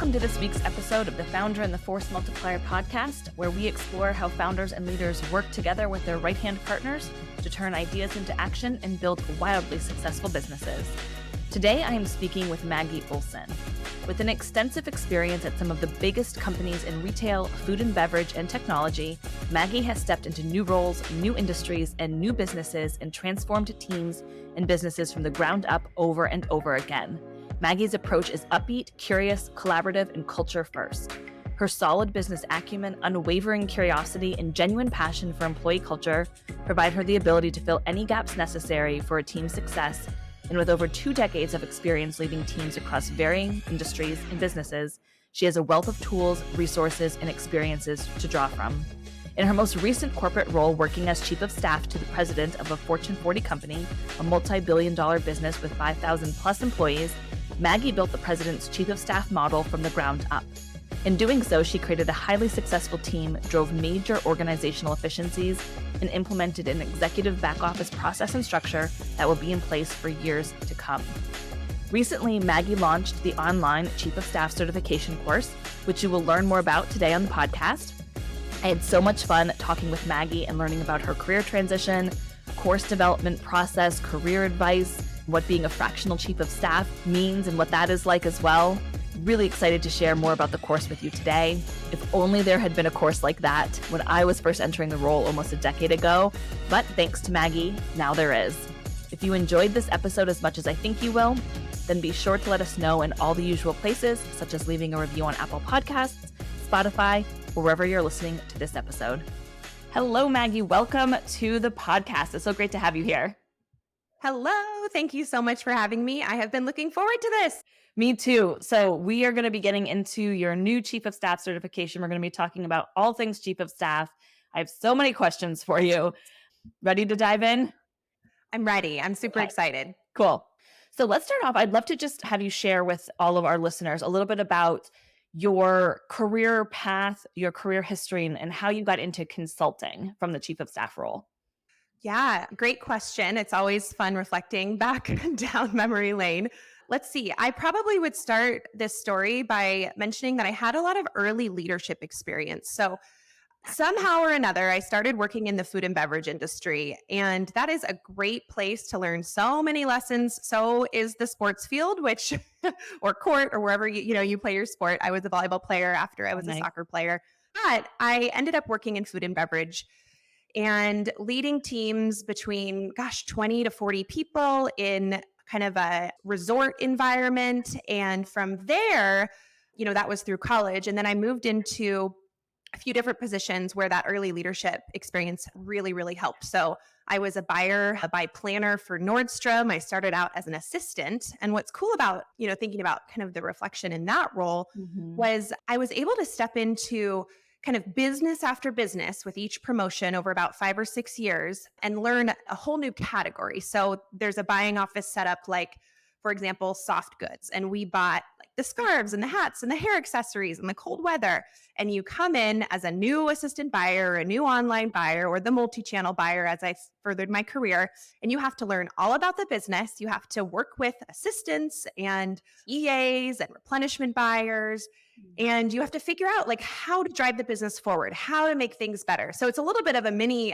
Welcome to this week's episode of the Founder and the Force Multiplier podcast, where we explore how founders and leaders work together with their right-hand partners to turn ideas into action and build wildly successful businesses. Today, I am speaking with Maggie Olson. With an extensive experience at some of the biggest companies in retail, food and beverage, and technology, Maggie has stepped into new roles, new industries, and new businesses and transformed teams and businesses from the ground up over and over again. Maggie's approach is upbeat, curious, collaborative, and culture first. Her solid business acumen, unwavering curiosity, and genuine passion for employee culture provide her the ability to fill any gaps necessary for a team's success. And with over 2 decades of experience leading teams across varying industries and businesses, she has a wealth of tools, resources, and experiences to draw from. In her most recent corporate role working as chief of staff to the president of a Fortune 40 company, a multi-billion-dollar business with 5,000 plus employees, Maggie built the president's chief of staff model from the ground up. In doing so, she created a highly successful team, drove major organizational efficiencies, and implemented an executive back office process and structure that will be in place for years to come. Recently, Maggie launched the online Chief of Staff certification course, which you will learn more about today on the podcast. I had so much fun talking with Maggie and learning about her career transition, course development process, career advice, what being a fractional chief of staff means and what that is like as well. Really excited to share more about the course with you today. If only there had been a course like that when I was first entering the role almost a decade ago, but thanks to Maggie, now there is. If you enjoyed this episode as much as I think you will, then be sure to let us know in all the usual places, such as leaving a review on Apple Podcasts, Spotify, or wherever you're listening to this episode. Hello, Maggie. Welcome to the podcast. It's so great to have you here. Hello. Thank you so much for having me. I have been looking forward to this. Me too. So we are going to be getting into your new Chief of Staff certification. We're going to be talking about all things Chief of Staff. I have so many questions for you. Ready to dive in? I'm ready. I'm super excited. Cool. So let's start off. I'd love to just have you share with all of our listeners a little bit about your career path, your career history, and how you got into consulting from the Chief of Staff role. Yeah, great question. It's always fun reflecting back down memory lane. Let's see. I probably would start this story by mentioning that I had a lot of early leadership experience. So somehow or another, I started working in the food and beverage industry, and that is a great place to learn so many lessons. So is the sports field, which or court or wherever you play your sport. I was a volleyball player after I was a soccer player, but I ended up working in food and beverage and leading teams between 20 to 40 people in kind of a resort environment. And from there, that was through college. And then I moved into a few different positions where that early leadership experience really, really helped. So I was a buy planner for Nordstrom. I started out as an assistant. And what's cool about, thinking about kind of the reflection in that role was I was able to step into kind of business after business with each promotion over about 5 or 6 years and learn a whole new category. So there's a buying office set up like, for example, soft goods. And we bought like the scarves and the hats and the hair accessories and the cold weather. And you come in as a new assistant buyer, a new online buyer, or the multi-channel buyer as I furthered my career. And you have to learn all about the business. You have to work with assistants and EAs and replenishment buyers. And you have to figure out like how to drive the business forward, how to make things better. So it's a little bit of a mini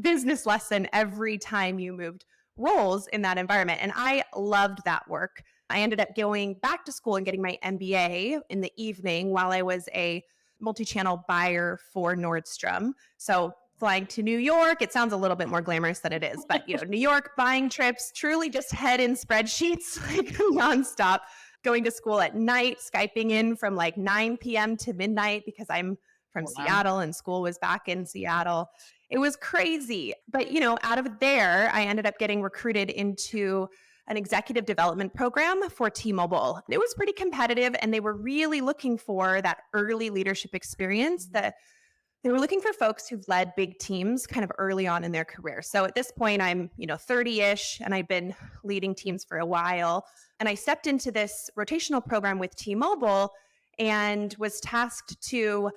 business lesson every time you moved roles in that environment. And I loved that work. I ended up going back to school and getting my MBA in the evening while I was a multi-channel buyer for Nordstrom. So flying to New York, it sounds a little bit more glamorous than it is, but New York buying trips, truly just head in spreadsheets like nonstop. Going to school at night, Skyping in from like 9 p.m. to midnight because I'm from Seattle and school was back in Seattle. It was crazy. But, out of there, I ended up getting recruited into an executive development program for T-Mobile. It was pretty competitive and they were really looking for that early leadership experience that they were looking for folks who've led big teams kind of early on in their career. So at this point, I'm, 30-ish and I've been leading teams for a while. And I stepped into this rotational program with T-Mobile and was tasked to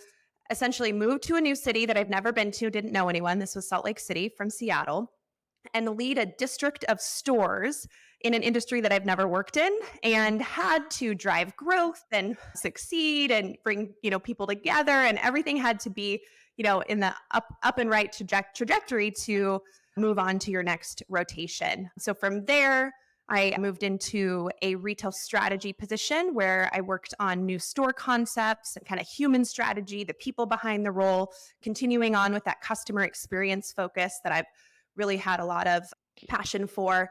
essentially move to a new city that I've never been to, didn't know anyone. This was Salt Lake City from Seattle, and lead a district of stores in an industry that I've never worked in and had to drive growth and succeed and bring, people together, and everything had to be, in the up and right trajectory to move on to your next rotation. So from there, I moved into a retail strategy position where I worked on new store concepts and kind of human strategy, the people behind the role, continuing on with that customer experience focus that I've really had a lot of passion for.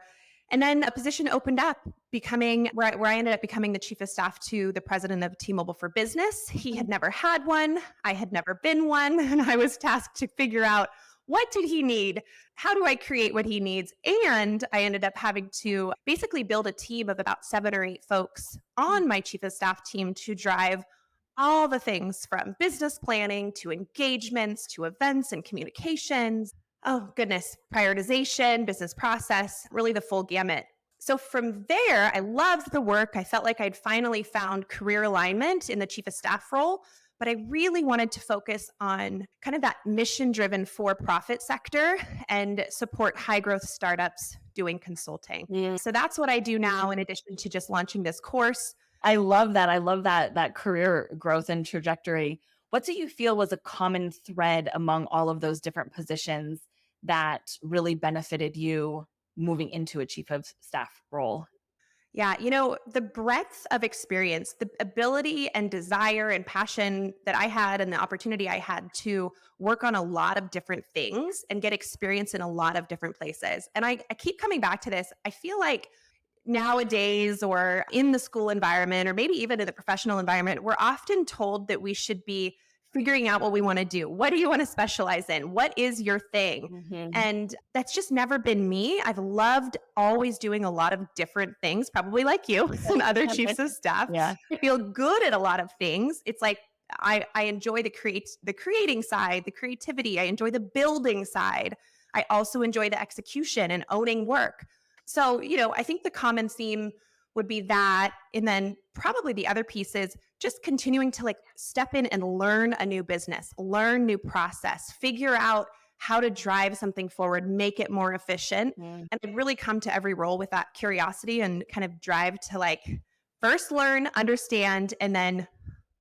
And then a position opened up, becoming where I ended up becoming the chief of staff to the president of T-Mobile for Business. He had never had one. I had never been one. And I was tasked to figure out, what did he need? How do I create what he needs? And I ended up having to basically build a team of about 7 or 8 folks on my chief of staff team to drive all the things from business planning to engagements to events and communications. Oh, goodness, prioritization, business process, really the full gamut. So from there, I loved the work. I felt like I'd finally found career alignment in the chief of staff role, but I really wanted to focus on kind of that mission-driven for-profit sector and support high-growth startups doing consulting. Yeah. So that's what I do now, in addition to just launching this course. I love that. I love that career growth and trajectory. What do you feel was a common thread among all of those different positions that really benefited you moving into a chief of staff role? Yeah, the breadth of experience, the ability and desire and passion that I had, and the opportunity I had to work on a lot of different things and get experience in a lot of different places. And I keep coming back to this. I feel like nowadays, or in the school environment, or maybe even in the professional environment, we're often told that we should be figuring out what we want to do. What do you want to specialize in? What is your thing? Mm-hmm. And that's just never been me. I've loved always doing a lot of different things, probably like you and other chiefs of staff. Yeah. I feel good at a lot of things. It's like I enjoy the creating side, the creativity. I enjoy the building side. I also enjoy the execution and owning work. So, I think the common theme would be that. And then probably the other piece is just continuing to step in and learn a new business, learn new process, figure out how to drive something forward, make it more efficient. And I've really come to every role with that curiosity and kind of drive to first learn, understand, and then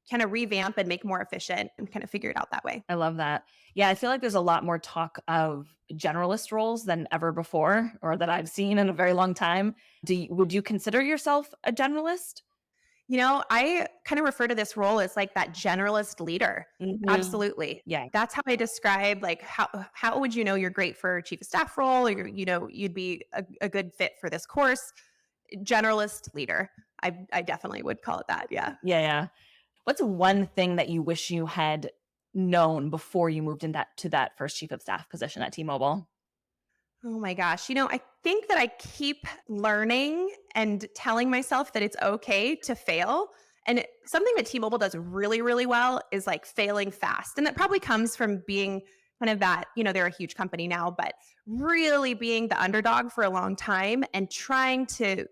kind of revamp and make more efficient and kind of figure it out that way. I love that. Yeah, I feel like there's a lot more talk of generalist roles than ever before, or that I've seen in a very long time. Would you consider yourself a generalist? I kind of refer to this role as that generalist leader. Mm-hmm. Absolutely. Yeah. That's how I describe how would you know you're great for a chief of staff role, or you'd be a good fit for this course. Generalist leader. I definitely would call it that. Yeah. Yeah. What's one thing that you wish you had known before you moved to that first chief of staff position at T-Mobile? Oh my gosh. I think that I keep learning and telling myself that it's okay to fail. And something that T-Mobile does really, really well is failing fast. And that probably comes from being kind of that, they're a huge company now, but really being the underdog for a long time and trying to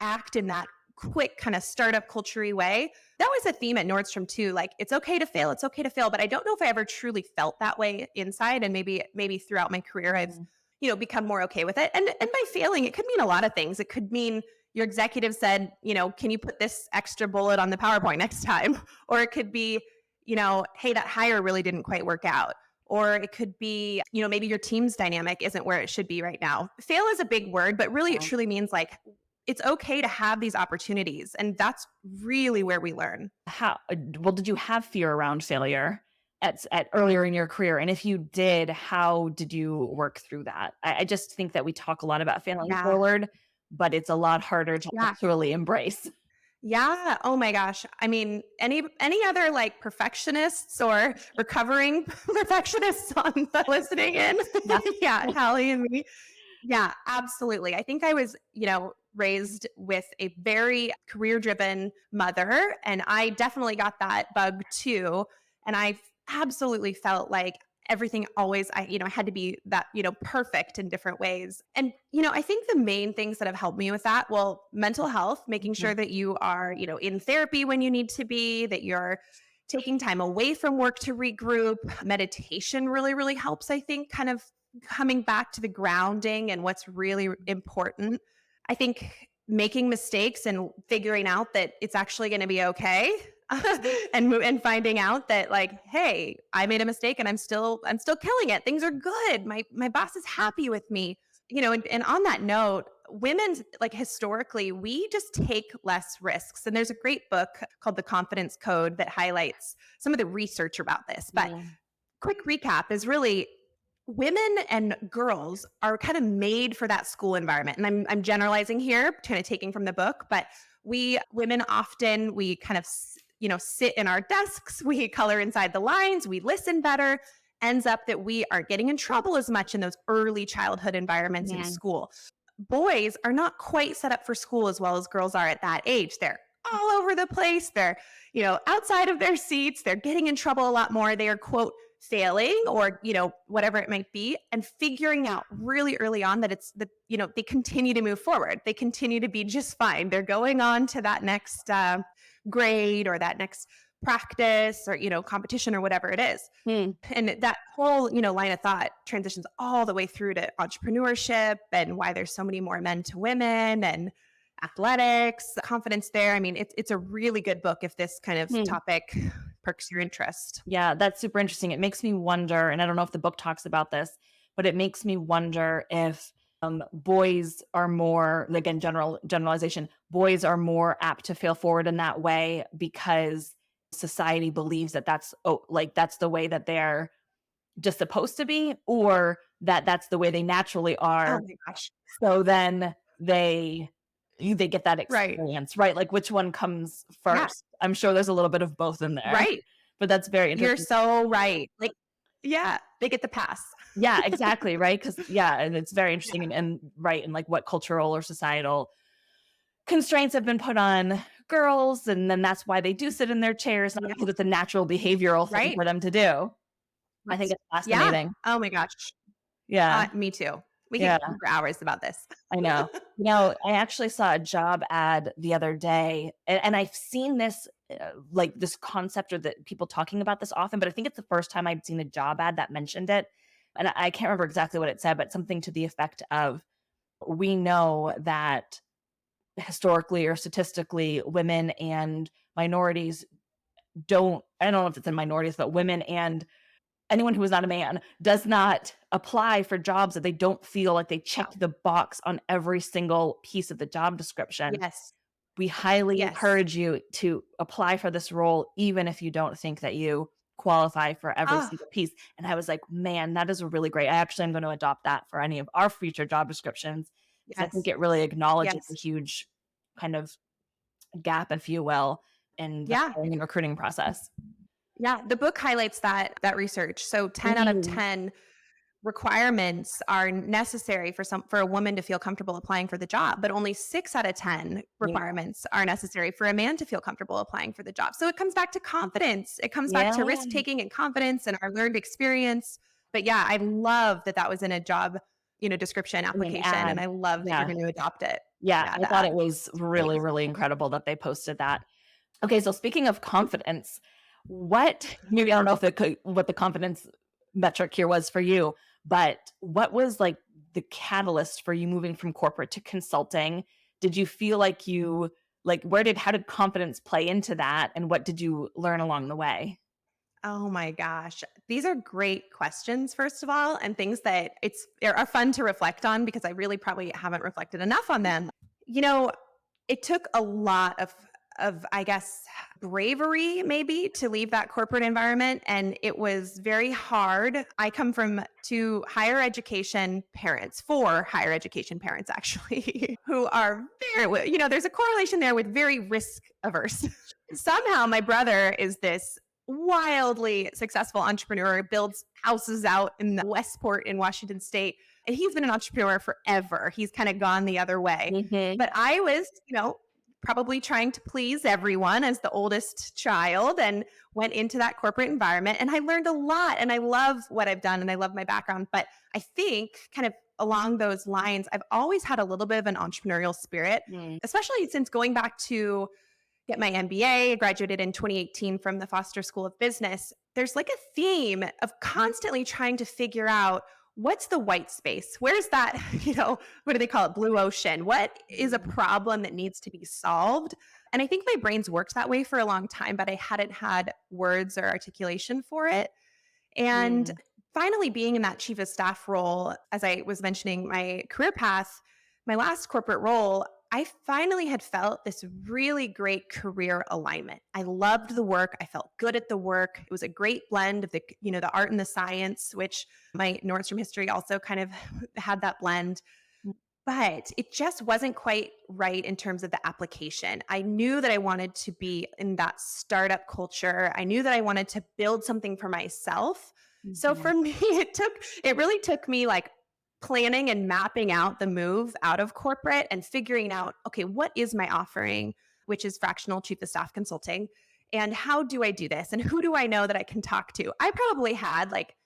act in that quick kind of startup culture-y way. That was a theme at Nordstrom too. It's okay to fail. It's okay to fail. But I don't know if I ever truly felt that way inside. And maybe throughout my career, I've, become more okay with it. And by failing, it could mean a lot of things. It could mean your executive said, can you put this extra bullet on the PowerPoint next time? Or it could be, hey, that hire really didn't quite work out. Or it could be, maybe your team's dynamic isn't where it should be right now. Fail is a big word, but really it truly means it's okay to have these opportunities. And that's really where we learn. Did you have fear around failure at earlier in your career? And if you did, how did you work through that? I just think that we talk a lot about failing forward, but it's a lot harder to actually embrace. Yeah. Oh my gosh. I mean, any other perfectionists or recovering perfectionists on the listening in? Yeah. Hallie and me. Yeah, absolutely. I think I was, raised with a very career-driven mother, and I definitely got that bug too. And I absolutely felt like everything always, I had to be that, perfect in different ways. And, I think the main things that have helped me with that, well, mental health, making sure that you are, in therapy when you need to be, that you're taking time away from work to regroup. Meditation really, really helps, I think, kind of coming back to the grounding and what's really important. I think making mistakes and figuring out that it's actually going to be okay. And finding out that like, hey, I made a mistake and I'm still killing it. Things are good. My boss is happy with me. And on that note, women, like historically, we just take less risks. And there's a great book called The Confidence Code that highlights some of the research about this. But quick recap is really women and girls are kind of made for that school environment. And I'm generalizing here, kind of taking from the book, but women often, we kind of sit in our desks, we color inside the lines, we listen better. Ends up that we aren't getting in trouble as much in those early childhood environments in school. Boys are not quite set up for school as well as girls are at that age. They're all over the place. They're, outside of their seats. They're getting in trouble a lot more. They are, quote, failing or, whatever it might be, and figuring out really early on that they continue to move forward. They continue to be just fine. They're going on to that next grade or that next practice or, competition or whatever it is. And that whole, line of thought transitions all the way through to entrepreneurship and why there's so many more men to women and athletics, confidence there. I mean, it's a really good book if this kind of topic perks your interest. Yeah, that's super interesting. It makes me wonder, and I don't know if the book talks about this, but it makes me wonder if boys are more, again, generalization, boys are more apt to fail forward in that way because society believes that that's the way that they're just supposed to be, or that that's the way they naturally are. Oh my gosh. So then they get that experience, right? Like which one comes first? Yeah. I'm sure there's a little bit of both in there. Right. But that's very interesting. You're so right. Like, yeah, they get the pass. Yeah, exactly. Right. Because and it's very interesting and right. And like what cultural or societal constraints have been put on girls. And then that's why they do sit in their chairs, not because it's a natural behavioral thing for them to do. I think it's fascinating. Yeah. Oh my gosh. Yeah. Me too. We can talk for hours about this. I know. I actually saw a job ad the other day, and I've seen this, like this concept or that people talking about this often, but I think it's the first time I'd seen a job ad that mentioned it. And I can't remember exactly what it said, but something to the effect of, we know that historically or statistically, women and minorities I don't know if it's in minorities, but women and anyone who is not a man does not apply for jobs that they don't feel like they checked the box on every single piece of the job description. Yes. We highly encourage you to apply for this role, even if you don't think that you qualify for every single piece. And I was like, man, that is really great. I actually am going to adopt that for any of our future job descriptions. I think it really acknowledges a huge kind of gap, if you will, in the hiring and recruiting process. Yeah, the book highlights that research. So 10 out of 10 requirements are necessary for a woman to feel comfortable applying for the job, but only 6 out of 10 requirements are necessary for a man to feel comfortable applying for the job. So it comes back to confidence. It comes back to risk taking and confidence and our learned experience. But yeah, I love that was in a job, description application, and I love that you're going to adopt it. Yeah, I thought it was really, really incredible that they posted that. Okay, so speaking of confidence, maybe I don't know what the confidence metric here was for you, but what was like the catalyst for you moving from corporate to consulting? Did you feel like how did confidence play into that? And what did you learn along the way? Oh my gosh. These are great questions, first of all, and things that are fun to reflect on because I really probably haven't reflected enough on them. It took a lot of I guess, bravery maybe to leave that corporate environment. And it was very hard. I come from 4 higher education parents, actually, who are very, there's a correlation there with very risk averse. Somehow my brother is this wildly successful entrepreneur, builds houses out in the Westport in Washington State. And he's been an entrepreneur forever. He's kind of gone the other way. Mm-hmm. But I was, probably trying to please everyone as the oldest child and went into that corporate environment. And I learned a lot and I love what I've done and I love my background. But I think kind of along those lines, I've always had a little bit of an entrepreneurial spirit, especially since going back to get my MBA. I graduated in 2018 from the Foster School of Business. There's like a theme of constantly trying to figure out what's the white space? Where's that, what do they call it? Blue ocean. What is a problem that needs to be solved? And I think my brain's worked that way for a long time, but I hadn't had words or articulation for it. And finally, being in that chief of staff role, as I was mentioning my career path, my last corporate role, I finally had felt this really great career alignment. I loved the work. I felt good at the work. It was a great blend of the art and the science, which my Nordstrom history also kind of had that blend. But it just wasn't quite right in terms of the application. I knew that I wanted to be in that startup culture. I knew that I wanted to build something for myself. So for me, it really took me like planning and mapping out the move out of corporate and figuring out, okay, what is my offering, which is fractional chief of staff consulting, and how do I do this? And who do I know that I can talk to? I probably had like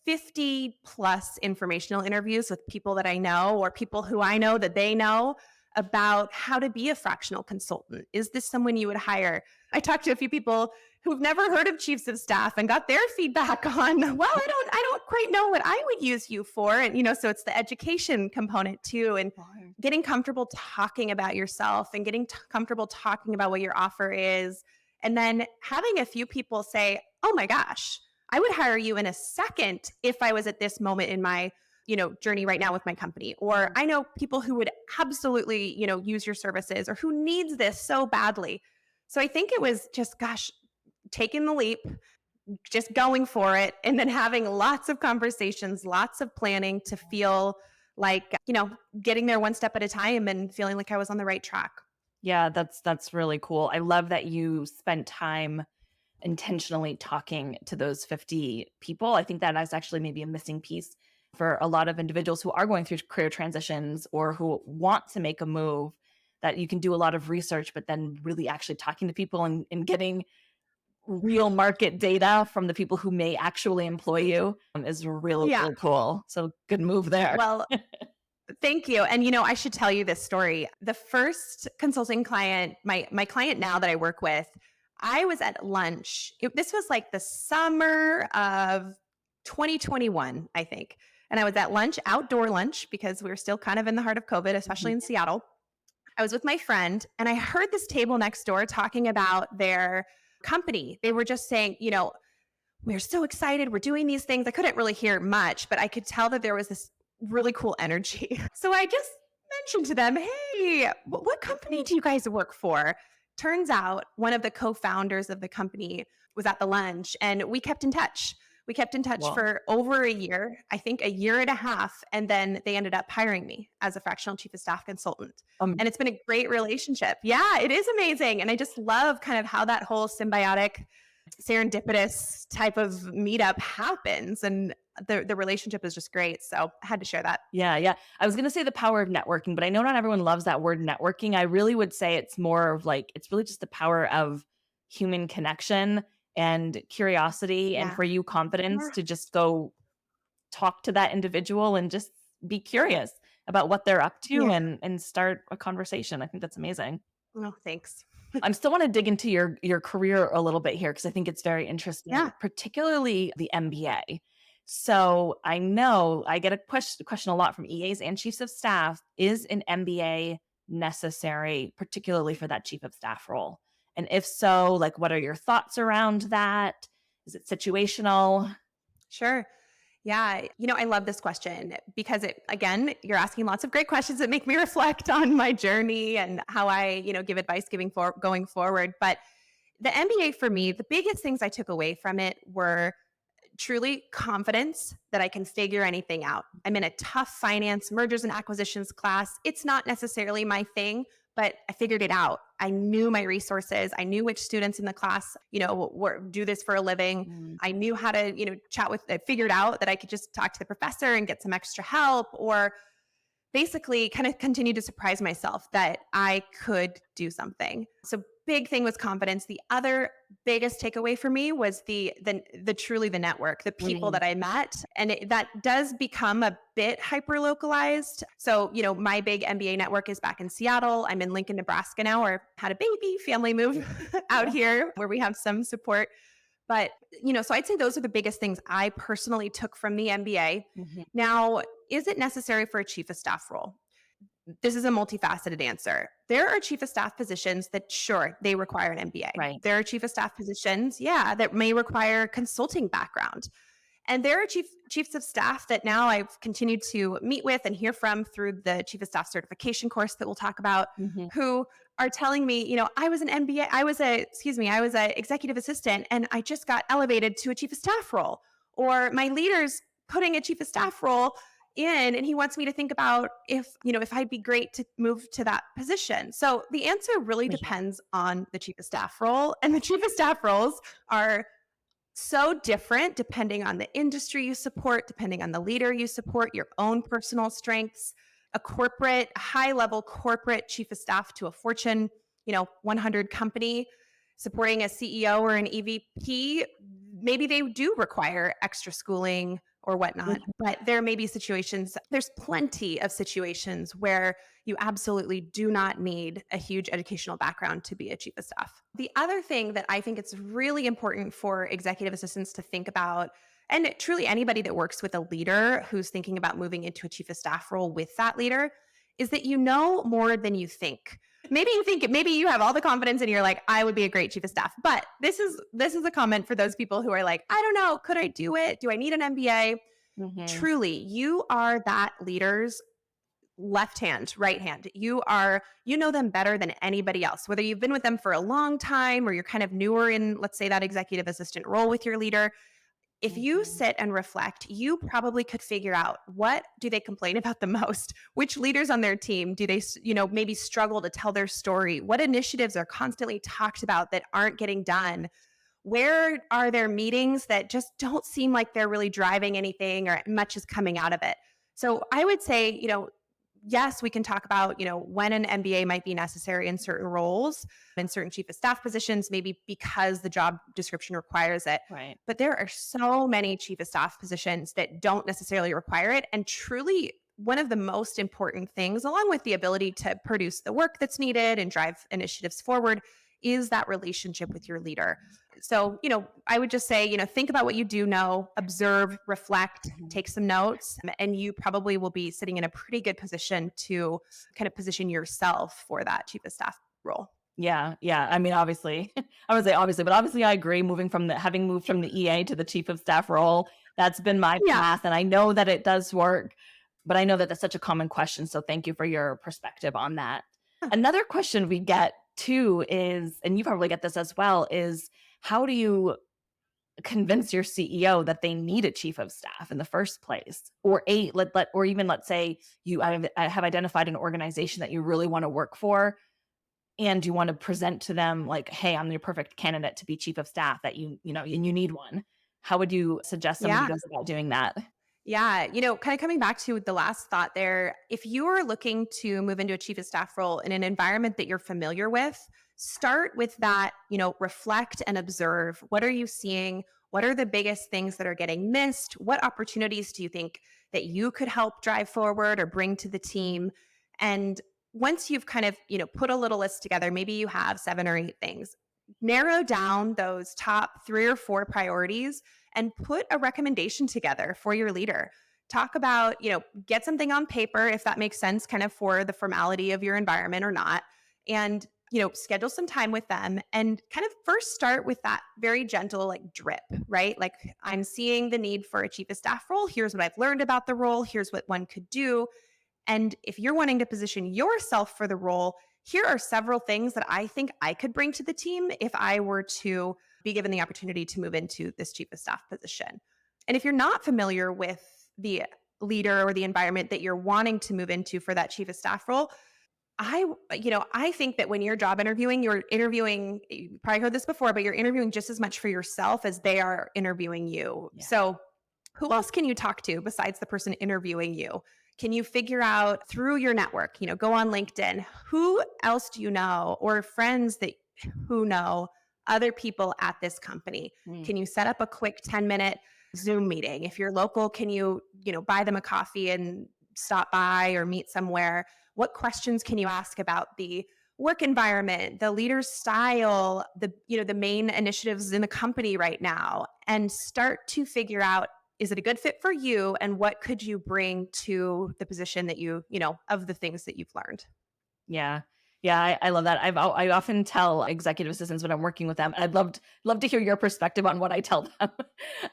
50 plus informational interviews with people that I know or people who I know that they know about how to be a fractional consultant. Is this someone you would hire? I talked to a few people who've never heard of chiefs of staff and got their feedback on, well, I don't quite know what I would use you for. And, so it's the education component too, and getting comfortable talking about yourself and getting comfortable talking about what your offer is. And then having a few people say, oh my gosh, I would hire you in a second if I was at this moment in my, journey right now with my company. Or I know people who would absolutely, use your services or who needs this so badly. So I think it was just, taking the leap, just going for it, and then having lots of conversations, lots of planning to feel like, getting there one step at a time and feeling like I was on the right track. Yeah, that's really cool. I love that you spent time intentionally talking to those 50 people. I think that is actually maybe a missing piece for a lot of individuals who are going through career transitions or who want to make a move, that you can do a lot of research, but then really actually talking to people and getting real market data from the people who may actually employ you is really, really cool. So good move there. Well, thank you. And, I should tell you this story. The first consulting client, my client now that I work with, I was at lunch. This was like the summer of 2021, I think. And I was at lunch, outdoor lunch, because we were still kind of in the heart of COVID, especially in Seattle. I was with my friend and I heard this table next door talking about their company. They were just saying, we're so excited. We're doing these things. I couldn't really hear much, but I could tell that there was this really cool energy. So I just mentioned to them, hey, what company do you guys work for? Turns out one of the co-founders of the company was at the lunch and we kept in touch. We kept in touch for over a year, I think a year and a half. And then they ended up hiring me as a fractional chief of staff consultant. And it's been a great relationship. Yeah, it is amazing. And I just love kind of how that whole symbiotic, serendipitous type of meetup happens. And the relationship is just great. So I had to share that. Yeah. I was going to say the power of networking, but I know not everyone loves that word networking. I really would say it's more of like, it's really just the power of human connection and curiosity, and for you, confidence to just go talk to that individual and just be curious about what they're up to and start a conversation. I think that's amazing. Oh, thanks. I still want to dig into your career a little bit here because I think it's very interesting, particularly the MBA. So I know I get a question a lot from EAs and chiefs of staff. Is an MBA necessary, particularly for that chief of staff role? And if so, like, what are your thoughts around that? Is it situational? Sure. Yeah. I love this question because again, you're asking lots of great questions that make me reflect on my journey and how I, give advice going forward. But the MBA for me, the biggest things I took away from it were truly confidence that I can figure anything out. I'm in a tough finance, mergers and acquisitions class. It's not necessarily my thing, but I figured it out. I knew my resources. I knew which students in the class, do this for a living. I knew how to, chat with, I figured out that I could just talk to the professor and get some extra help, or basically kind of continue to surprise myself that I could do something. So big thing was confidence. The other biggest takeaway for me was the truly the network, the people that I met. And that does become a bit hyper localized. So, my big MBA network is back in Seattle. I'm in Lincoln, Nebraska now, or had a baby, family moved out here where we have some support. But, so I'd say those are the biggest things I personally took from the MBA. Mhm. Now, is it necessary for a chief of staff role? This is a multifaceted answer. There are chief of staff positions that, sure, they require an MBA. Right. There are chief of staff positions, yeah, that may require consulting background. And there are chiefs of staff that now I've continued to meet with and hear from through the chief of staff certification course that we'll talk about, Mhm. who are telling me, I was an MBA, I was a executive assistant and I just got elevated to a chief of staff role. Or my leader's putting a chief of staff role in and he wants me to think about if I'd be great to move to that position. So the answer really Yeah. depends on the chief of staff role. And the chief of staff roles are so different depending on the industry you support, depending on the leader you support, your own personal strengths. A high level corporate chief of staff to a Fortune, 100 company supporting a CEO or an EVP, maybe they do require extra schooling or whatnot. Mhm. But there may be situations, there's plenty of situations where you absolutely do not need a huge educational background to be a chief of staff. The other thing that I think it's really important for executive assistants to think about, and truly anybody that works with a leader who's thinking about moving into a chief of staff role with that leader, is that you know more than you think. Maybe you have all the confidence and you're like, I would be a great chief of staff. But this is a comment for those people who are like, I don't know, could I do it? Do I need an MBA? Mhm. Truly, you are that leader's left hand, right hand. You know them better than anybody else, whether you've been with them for a long time or you're kind of newer in, let's say, that executive assistant role with your leader. If you Mhm. sit and reflect, you probably could figure out, what do they complain about the most? Which leaders on their team do they, maybe struggle to tell their story? What initiatives are constantly talked about that aren't getting done? Where are there meetings that just don't seem like they're really driving anything or much is coming out of it? So I would say, yes, we can talk about, when an MBA might be necessary in certain roles, in certain chief of staff positions, maybe because the job description requires it. Right. But there are so many chief of staff positions that don't necessarily require it. And truly, one of the most important things, along with the ability to produce the work that's needed and drive initiatives forward, is that relationship with your leader. So, I would just say, think about what you do know, observe, reflect, Mhm. take some notes, and you probably will be sitting in a pretty good position to kind of position yourself for that chief of staff role. Yeah, yeah. I mean, obviously, I would say obviously, but obviously I agree having moved from the EA to the chief of staff role, that's been my Yeah. path and I know that it does work, but I know that that's such a common question, so thank you for your perspective on that. Another question we get too is, and you probably get this as well, is how do you convince your CEO that they need a chief of staff in the first place? Or or even let's say I have identified an organization that you really want to work for and you want to present to them like, hey, I'm your perfect candidate to be chief of staff, that and you need one. How would you suggest somebody Yeah. goes about doing that? Yeah. Kind of coming back to the last thought there, if you are looking to move into a chief of staff role in an environment that you're familiar with, start with that, reflect and observe. What are you seeing? What are the biggest things that are getting missed? What opportunities do you think that you could help drive forward or bring to the team? And once you've kind of, put a little list together, maybe you have 7 or 8 things, narrow down those top 3 or 4 priorities and put a recommendation together for your leader. Talk about, get something on paper if that makes sense, kind of for the formality of your environment or not. And, schedule some time with them and kind of first start with that very gentle, like drip, right? Like, I'm seeing the need for a chief of staff role. Here's what I've learned about the role. Here's what one could do. And if you're wanting to position yourself for the role, here are several things that I think I could bring to the team if I were to be given the opportunity to move into this chief of staff position. And if you're not familiar with the leader or the environment that you're wanting to move into for that chief of staff role, I think that when you're job interviewing, you probably heard this before, but you're interviewing just as much for yourself as they are interviewing you. Yeah. So who else can you talk to besides the person interviewing you? Can you figure out through your network, go on LinkedIn, who else do you know, or friends that who know other people at this company? Mm. Can you set up a quick 10-minute Zoom meeting? If you're local, can you, buy them a coffee and stop by or meet somewhere? What questions can you ask about the work environment, the leader's style, the main initiatives in the company right now, and start to figure out, is it a good fit for you, and what could you bring to the position that of the things that you've learned. Yeah. Yeah, I love that. I often tell executive assistants when I'm working with them, and I'd love to hear your perspective on what I tell them.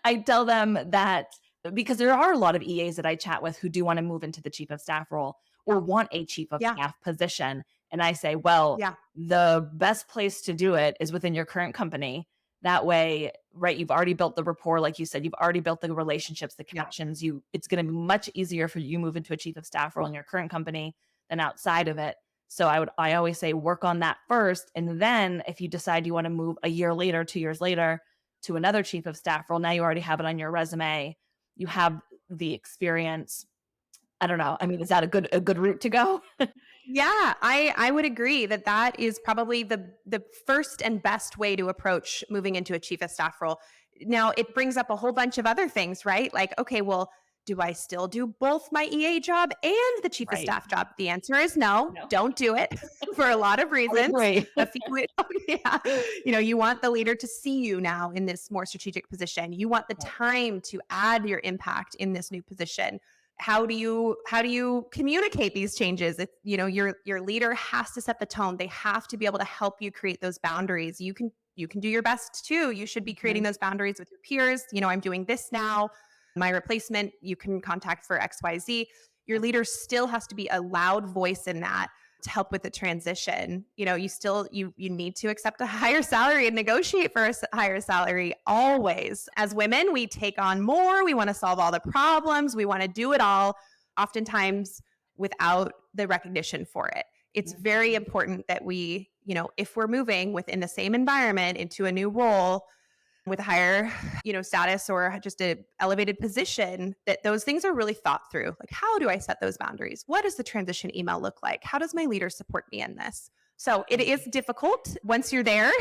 I tell them that because there are a lot of EAs that I chat with who do want to move into the chief of staff role or want a chief of Yeah. staff position. And I say, well, Yeah. the best place to do it is within your current company. That way, right, you've already built the rapport, like you said, you've already built the relationships, the Yeah. connections. It's going to be much easier for you to move into a chief of staff role in your current company than outside of it. So I always say work on that first. And then if you decide you want to move a year later, 2 years later to another chief of staff role, now you already have it on your resume. You have the experience. I don't know. I mean, is that a good route to go? Yeah, I would agree that is probably the first and best way to approach moving into a chief of staff role. Now, it brings up a whole bunch of other things, right? Like, okay, well, do I still do both my EA job and the chief of Right. staff job? The answer is no, No. don't do it for a lot of I reasons. agree. Yeah. You want the leader to see you now in this more strategic position. You want the time to add your impact in this new position. How do you communicate these changes? It's, your leader has to set the tone. They have to be able to help you create those boundaries. You can do your best too. You should be creating those boundaries with your peers. I'm doing this now. My replacement, you can contact for XYZ. Your leader still has to be a loud voice in that to help with the transition. You need to accept a higher salary and negotiate for a higher salary always. As women, we take on more. We want to solve all the problems. We want to do it all, oftentimes without the recognition for it. It's very important that we, if we're moving within the same environment into a new role with a higher, status or just a elevated position, that those things are really thought through. Like, how do I set those boundaries? What does the transition email look like? How does my leader support me in this? So it is difficult once you're there,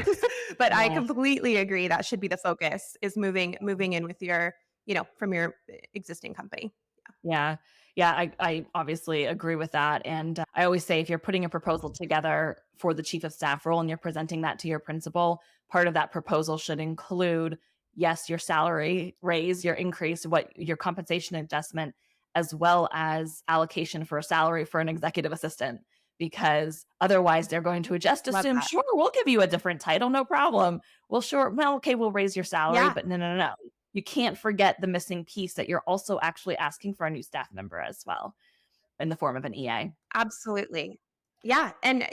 but I completely agree that should be the focus, is moving in with your, from your existing company. Yeah. Yeah, I obviously agree with that. And I always say if you're putting a proposal together for the chief of staff role and you're presenting that to your principal, part of that proposal should include, yes, your salary raise, your increase, what your compensation adjustment, as well as allocation for a salary for an executive assistant. Because otherwise they're going to just assume, sure, we'll give you a different title, no problem. Well, sure, well, okay, we'll raise your salary, but no. You can't forget the missing piece that you're also actually asking for a new staff member as well in the form of an EA. Absolutely. Yeah. And,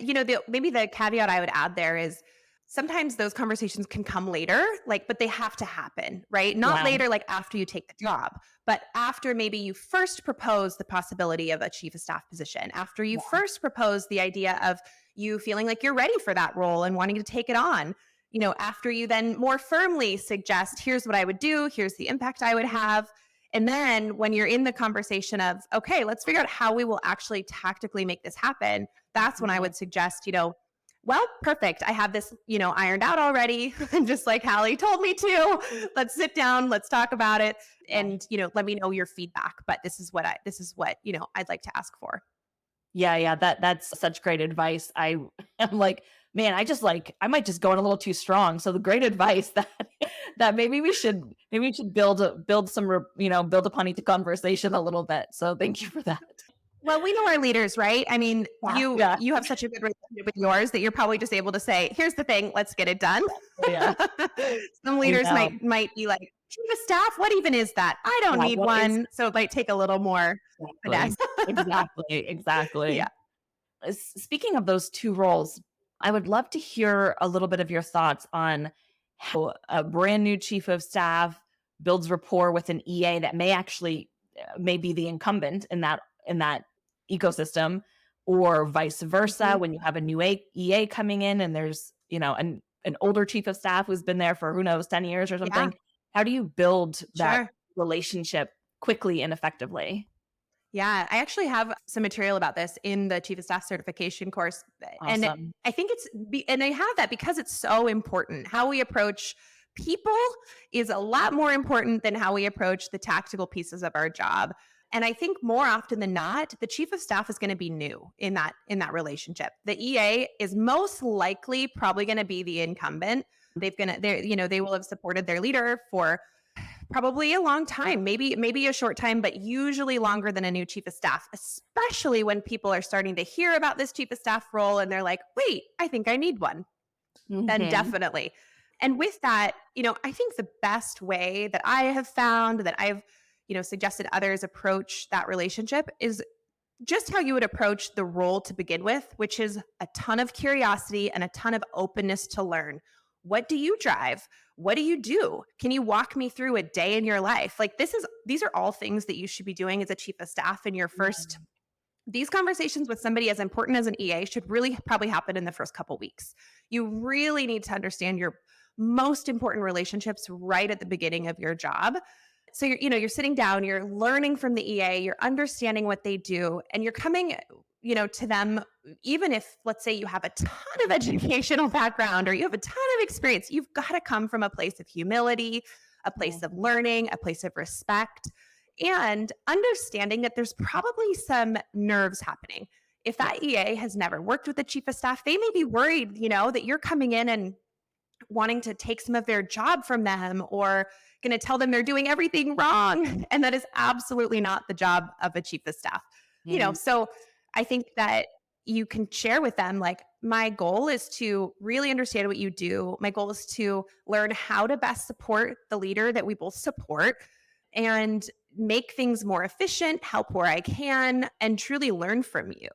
maybe the caveat I would add there is sometimes those conversations can come later, but they have to happen, right? Not later, like after you take the job, but after maybe you first propose the possibility of a chief of staff position, after you first propose the idea of you feeling like you're ready for that role and wanting to take it on. After you then more firmly suggest, here's what I would do, here's the impact I would have. And then when you're in the conversation of, okay, let's figure out how we will actually tactically make this happen, that's when I would suggest, well, perfect. I have this, ironed out already. Just like Hallie told me to. Let's sit down, let's talk about it. And, let me know your feedback. But this is what I'd like to ask for. Yeah. That's such great advice. I'm like, man, I might just go in a little too strong. So the great advice that maybe we should build upon each conversation a little bit. So thank you for that. Well, we know our leaders, right? I mean, you have such a good relationship with yours that you're probably just able to say, here's the thing, let's get it done. Yeah. Some leaders might be like, chief of staff, what even is that? I don't need one. So it might take a little more finesse. Exactly. Yeah. Speaking of those two roles, I would love to hear a little bit of your thoughts on how a brand new chief of staff builds rapport with an EA that may be the incumbent in that ecosystem, or vice versa. When you have a new EA coming in and there's, an older chief of staff who's been there for, who knows, 10 years or something. How do you build that relationship quickly and effectively? Yeah, I actually have some material about this in the Chief of Staff certification course. Awesome. And I think and I have that because it's so important. How we approach people is a lot more important than how we approach the tactical pieces of our job. And I think more often than not, the chief of staff is going to be new in that relationship. The EA is most likely probably going to be the incumbent. They will have supported their leader for probably a long time, maybe a short time, but usually longer than a new chief of staff, especially when people are starting to hear about this chief of staff role and they're like, wait, I think I need one. Then definitely. And with that, I think the best way that I have found that I've, suggested others approach that relationship is just how you would approach the role to begin with, which is a ton of curiosity and a ton of openness to learn. What do you drive? What do you do? Can you walk me through a day in your life? Like these are all things that you should be doing as a chief of staff in your first. These conversations with somebody as important as an EA should really probably happen in the first couple weeks. You really need to understand your most important relationships right at the beginning of your job. So you're sitting down, you're learning from the EA, you're understanding what they do, and you're coming, to them, even if, let's say, you have a ton of educational background or you have a ton of experience, you've got to come from a place of humility, a place of learning, a place of respect, and understanding that there's probably some nerves happening. If that EA has never worked with the chief of staff, they may be worried, that you're coming in and wanting to take some of their job from them or going to tell them they're doing everything wrong. And that is absolutely not the job of a chief of staff. So I think that you can share with them, like, my goal is to really understand what you do. My goal is to learn how to best support the leader that we both support and make things more efficient, help where I can, and truly learn from you.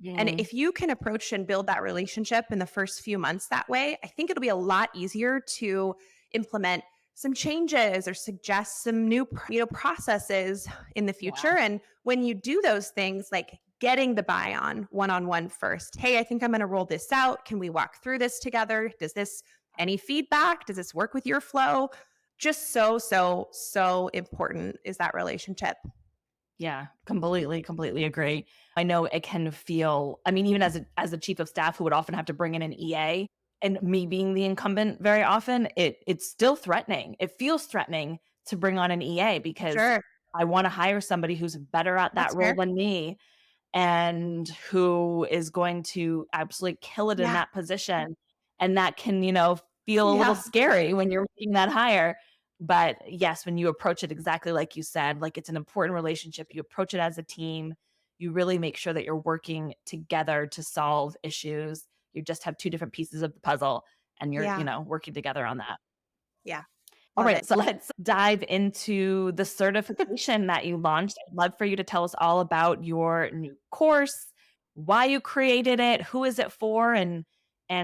And if you can approach and build that relationship in the first few months that way, I think it'll be a lot easier to implement some changes or suggest some new, processes in the future. Yeah. And when you do those things, like getting the buy-on one-on-one first. Hey, I think I'm going to roll this out. Can we walk through this together? Any feedback? Does this work with your flow? Just so important is that relationship. Yeah, completely agree. I know it can feel, even as a chief of staff who would often have to bring in an EA, and me being the incumbent very often, it's still threatening. It feels threatening to bring on an EA because Sure. I want to hire somebody who's better at that That's role fair. than me and who is going to absolutely kill it in Yeah. that position. And that can, feel a little Yeah. scary when you're making that hire. But yes, when you approach it exactly like you said, like it's an important relationship, you approach it as a team, you really make sure that you're working together to solve issues. You just have two different pieces of the puzzle and you're, Yeah. working together on that. Yeah. All Love right, it. so let's dive into the certification that you launched. I'd love for you to tell us all about your new course, why you created it, who is it for, and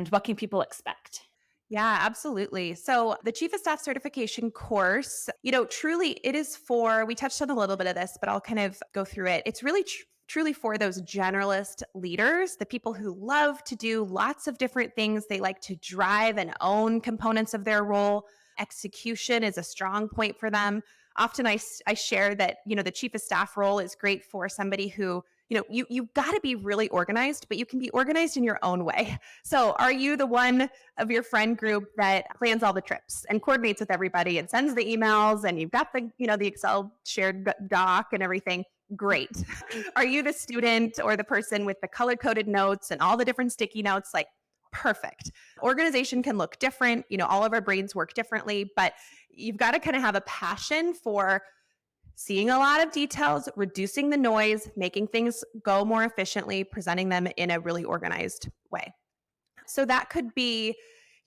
what can people expect? Yeah, absolutely. So the Chief of Staff certification course, truly it is for, we touched on a little bit of this, but I'll kind of go through it. It's really truly for those generalist leaders, the people who love to do lots of different things. They like to drive and own components of their role. Execution is a strong point for them. Often I share that, the Chief of Staff role is great for somebody who, you've got to be really organized, but you can be organized in your own way. So are you the one of your friend group that plans all the trips and coordinates with everybody and sends the emails and you've got the Excel shared doc and everything? Great. Are you the student or the person with the color coded notes and all the different sticky notes? Like, perfect. Organization can look different. All of our brains work differently, but you've got to kind of have a passion for seeing a lot of details, reducing the noise, making things go more efficiently, presenting them in a really organized way. So that could be,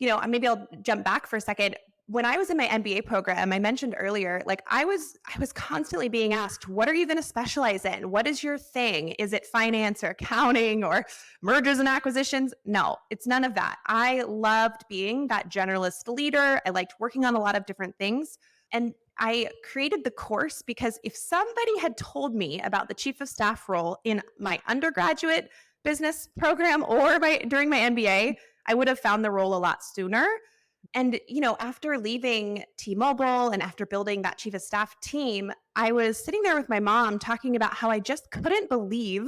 maybe I'll jump back for a second. When I was in my MBA program, I mentioned earlier, like I was constantly being asked, what are you going to specialize in? What is your thing? Is it finance or accounting or mergers and acquisitions? No, it's none of that. I loved being that generalist leader. I liked working on a lot of different things. And I created the course because if somebody had told me about the chief of staff role in my undergraduate business program or during my MBA, I would have found the role a lot sooner. And, after leaving T-Mobile and after building that chief of staff team, I was sitting there with my mom talking about how I just couldn't believe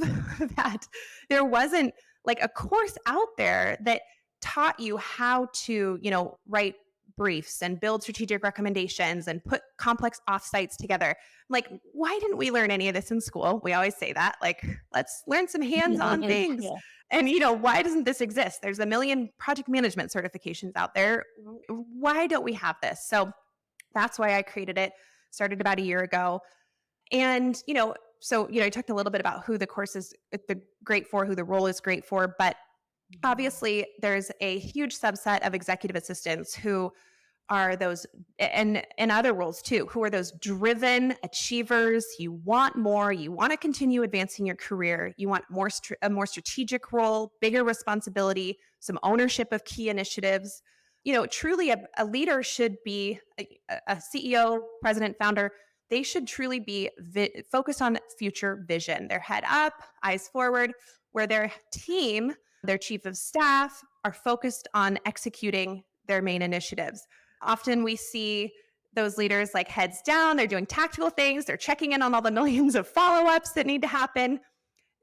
that there wasn't like a course out there that taught you how to, write briefs and build strategic recommendations and put complex offsites together. Like, why didn't we learn any of this in school? We always say that, like, let's learn some hands-on things. Yeah. And, why doesn't this exist? There's a million project management certifications out there. Why don't we have this? So that's why I created it, started about a year ago. And, I talked a little bit about who the course is great for, who the role is great for, but obviously there's a huge subset of executive assistants who are those, and other roles too, who are those driven achievers. You want more, you want to continue advancing your career, you want a more strategic role, bigger responsibility, some ownership of key initiatives. Truly a leader should be a CEO, president, founder. They should truly be focused on future vision. Their head up, eyes forward, where their team, their chief of staff, are focused on executing their main initiatives. Often we see those leaders like heads down, they're doing tactical things, they're checking in on all the millions of follow-ups that need to happen.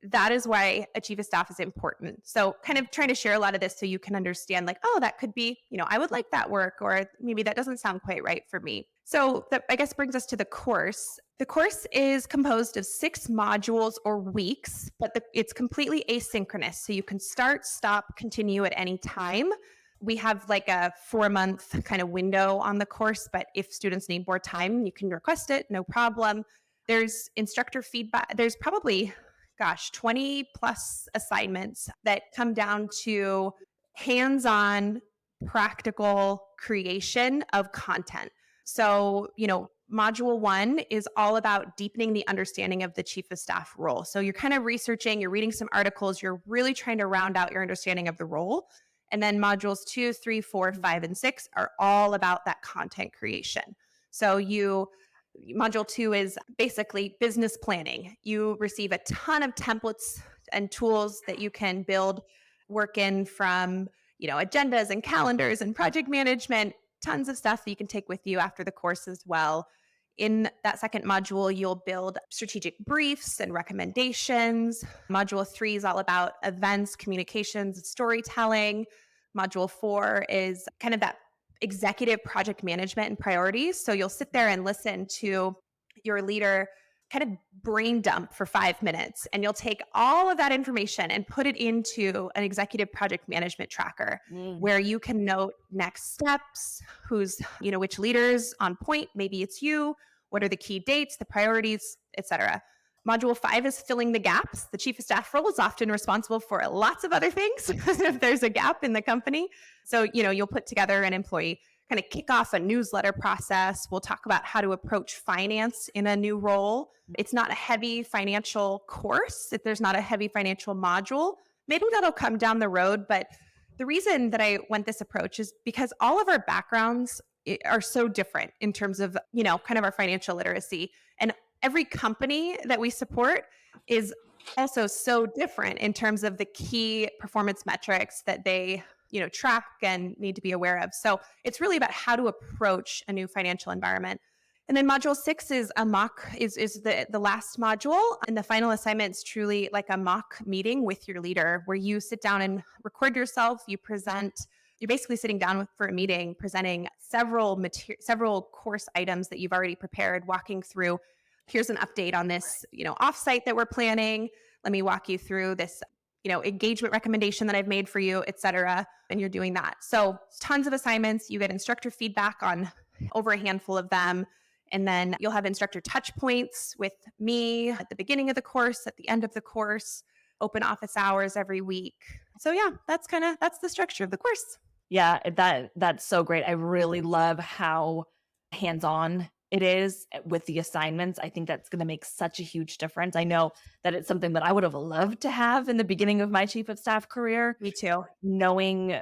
That is why a chief of staff is important. So kind of trying to share a lot of this so you can understand, like, oh, that could be, I would like that work, or maybe that doesn't sound quite right for me. So that, I guess, brings us to the course. The course is composed of 6 modules or weeks, but it's completely asynchronous. So you can start, stop, continue at any time. We have like a 4-month kind of window on the course, but if students need more time, you can request it, no problem. There's instructor feedback. There's probably 20 plus assignments that come down to hands-on practical creation of content. So, module 1 is all about deepening the understanding of the chief of staff role. So you're kind of researching, you're reading some articles, you're really trying to round out your understanding of the role. And then modules 2, 3, 4, 5, and 6 are all about that content creation. So module 2 is basically business planning. You receive a ton of templates and tools that you can build work in from, agendas and calendars and project management, tons of stuff that you can take with you after the course as well. In that second module, you'll build strategic briefs and recommendations. Module 3 is all about events, communications, and storytelling. Module 4 is kind of that executive project management and priorities. So you'll sit there and listen to your leader kind of brain dump for 5 minutes, and you'll take all of that information and put it into an executive project management tracker where you can note next steps, which leaders on point, maybe it's you, what are the key dates, the priorities, etc. Module 5 is filling the gaps. The chief of staff role is often responsible for lots of other things if there's a gap in the company. So, you'll put together an employee, kind of kick off a newsletter process. We'll talk about how to approach finance in a new role. It's not a heavy financial course. If there's not a heavy financial module, maybe that'll come down the road. But the reason that I went this approach is because all of our backgrounds are so different in terms of, kind of our financial literacy. And every company that we support is also so different in terms of the key performance metrics that they track and need to be aware of. So it's really about how to approach a new financial environment. And then module 6 is the last module. And the final assignment is truly like a mock meeting with your leader where you sit down and record yourself. You're basically sitting down for a meeting, presenting several course items that you've already prepared, walking through, here's an update on this, offsite that we're planning. Let me walk you through this, engagement recommendation that I've made for you, et cetera. And you're doing that. So tons of assignments. You get instructor feedback on over a handful of them. And then you'll have instructor touch points with me at the beginning of the course, at the end of the course, open office hours every week. So yeah, that's the structure of the course. Yeah, that's so great. I really love how hands-on it is with the assignments. I think that's going to make such a huge difference. I know that it's something that I would have loved to have in the beginning of my chief of staff career. Me too. Knowing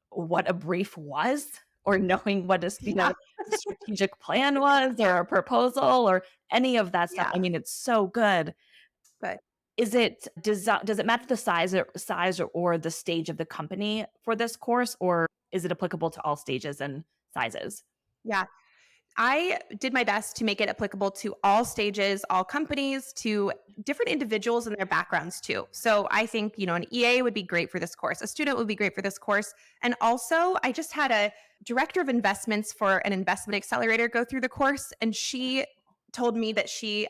what a brief was, or knowing what a strategic plan was, or a proposal, or any of that stuff. Yeah. I mean, it's so good. But does it match the size or the stage of the company for this course, or is it applicable to all stages and sizes? Yeah. I did my best to make it applicable to all stages, all companies, to different individuals and their backgrounds too. So I think, an EA would be great for this course. A student would be great for this course. And also, I just had a director of investments for an investment accelerator go through the course. And she told me that she,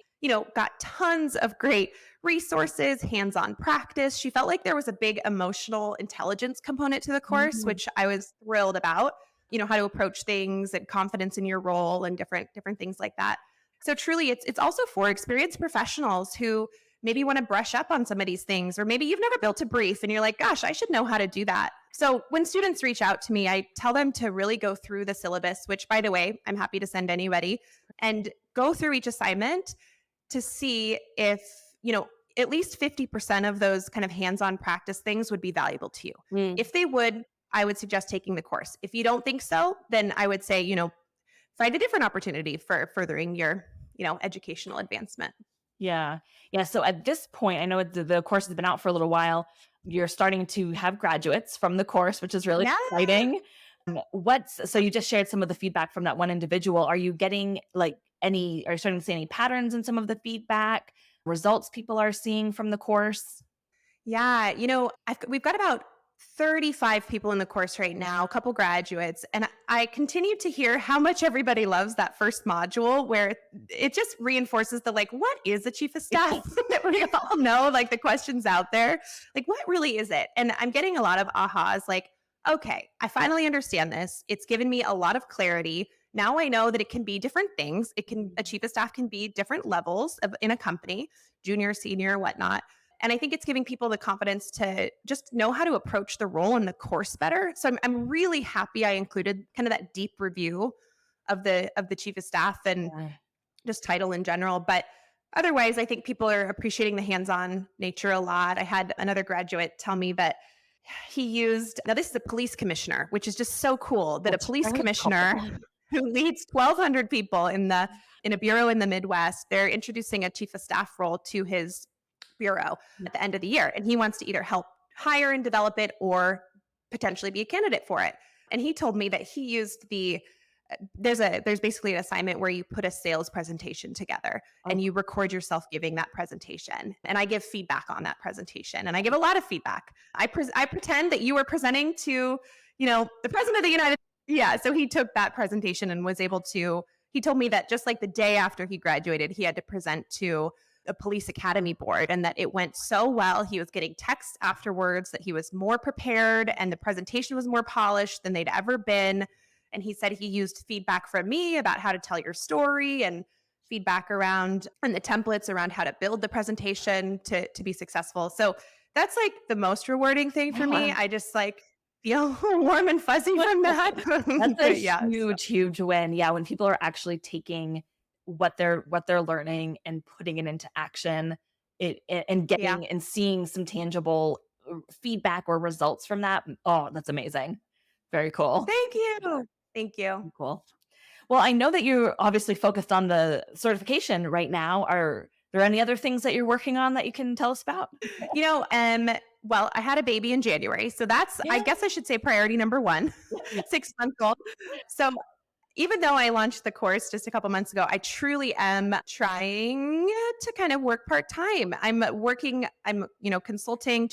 got tons of great resources, hands-on practice. She felt like there was a big emotional intelligence component to the course, Mhm. which I was thrilled about. How to approach things and confidence in your role and different things like that. So truly it's also for experienced professionals who maybe want to brush up on some of these things, or maybe you've never built a brief and you're like, gosh, I should know how to do that. So when students reach out to me, I tell them to really go through the syllabus, which by the way, I'm happy to send anybody, and go through each assignment to see if, at least 50% of those kind of hands-on practice things would be valuable to you. Mm. If they would, I would suggest taking the course. If you don't think so, then I would say, find a different opportunity for furthering your, educational advancement. Yeah. Yeah. So at this point, I know the course has been out for a little while. You're starting to have graduates from the course, which is really Yeah. exciting. So you just shared some of the feedback from that one individual. Are you getting are you starting to see any patterns in some of the feedback, results people are seeing from the course? Yeah. We've got about 35 people in the course right now, a couple graduates, and I continue to hear how much everybody loves that first module where it just reinforces the what is a chief of staff? That we all know, the questions out there. What really is it? And I'm getting a lot of ahas okay, I finally understand this. It's given me a lot of clarity. Now I know that it can be different things. A chief of staff can be different levels in a company, junior, senior, whatnot. And I think it's giving people the confidence to just know how to approach the role in the course better. So I'm really happy I included kind of that deep review of the chief of staff and Yeah. just title in general. But otherwise, I think people are appreciating the hands-on nature a lot. I had another graduate tell me that now this is a police commissioner, which is just so cool that a That's police very cool. commissioner who leads 1,200 people in a bureau in the Midwest, they're introducing a chief of staff role to his bureau at the end of the year. And he wants to either help hire and develop it or potentially be a candidate for it. And he told me that he used there's basically an assignment where you put a sales presentation together and you record yourself giving that presentation. And I give feedback on that presentation, and I give a lot of feedback. I pretend that you were presenting to, the president of the United States. Yeah. So he took that presentation and was able to, he told me that just like the day after he graduated, he had to present to a police academy board, and that it went so well. He was getting texts afterwards that he was more prepared and the presentation was more polished than they'd ever been. And he said he used feedback from me about how to tell your story, and feedback around and the templates around how to build the presentation to be successful. So that's the most rewarding thing for me. Yeah. I just feel warm and fuzzy from that. That's a Yeah. huge win. Yeah, when people are actually taking what they're learning and putting it into action, and Yeah. getting and seeing some tangible feedback or results from that. Oh, that's amazing. Very cool. Thank you. Thank you. Cool. Well, I know that you're obviously focused on the certification right now. Are there any other things that you're working on that you can tell us about? Well, I had a baby in January. So that's, I guess I should say priority number one, 6 months old. So even though I launched the course just a couple months ago, I truly am trying to kind of work part-time. I'm consulting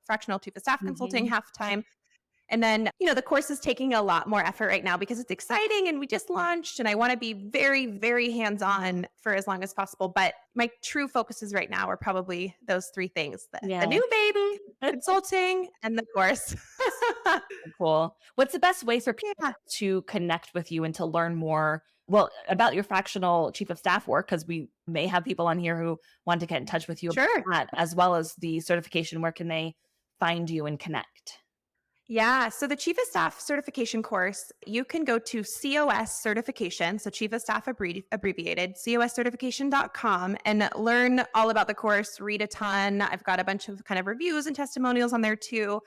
fractional chief of staff consulting half-time. And then, the course is taking a lot more effort right now because it's exciting and we just launched, and I want to be very, very hands-on for as long as possible. But my true focuses right now are probably those three things: the new baby, consulting, and the course. Cool. What's the best way for people to connect with you and to learn more, about your fractional chief of staff work? Because we may have people on here who want to get in touch with you about that, as well as the certification. Where can they find you and connect? Yeah. So the Chief of Staff certification course, you can go to COS certification. So Chief of Staff abbreviated, coscertification.com, and learn all about the course, read a ton. I've got a bunch of kind of reviews and testimonials on there too.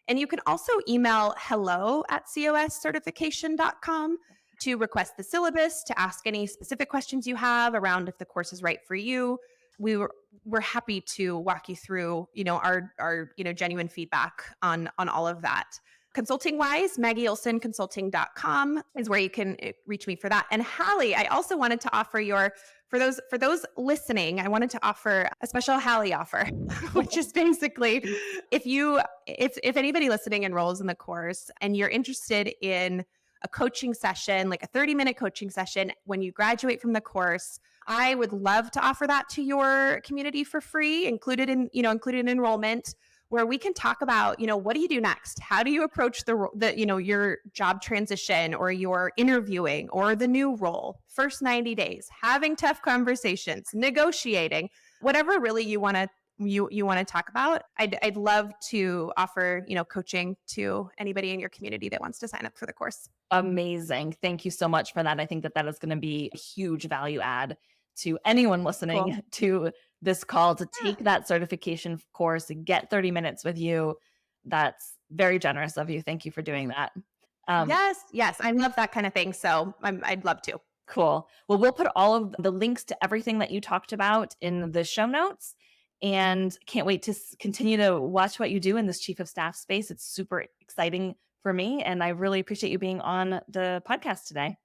And you can also email hello@coscertification.com to request the syllabus, to ask any specific questions you have around if the course is right for you. We're happy to walk you through, our genuine feedback on all of that. Consulting wise, maggieolsonconsulting.com is where you can reach me for that. And Hallie, I also wanted to offer for those listening, I wanted to offer a special Hallie offer, which is basically if anybody listening enrolls in the course and you're interested in a coaching session, like a 30-minute coaching session when you graduate from the course, I would love to offer that to your community for free, included in enrollment, where we can talk about, what do you do next? How do you approach your job transition or your interviewing or the new role, first 90 days, having tough conversations, negotiating, whatever really you want to talk about. I'd love to offer, coaching to anybody in your community that wants to sign up for the course. Amazing. Thank you so much for that. I think that is going to be a huge value add to anyone listening to this call to take that certification course and get 30 minutes with you. That's very generous of you. Thank you for doing that. Yes. I love that kind of thing. So I'd love to. Cool. Well, we'll put all of the links to everything that you talked about in the show notes, and can't wait to continue to watch what you do in this chief of staff space. It's super exciting for me, and I really appreciate you being on the podcast today.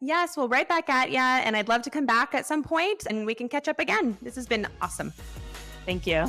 Yes, we'll right back at you, and I'd love to come back at some point and we can catch up again. This has been awesome. Thank you.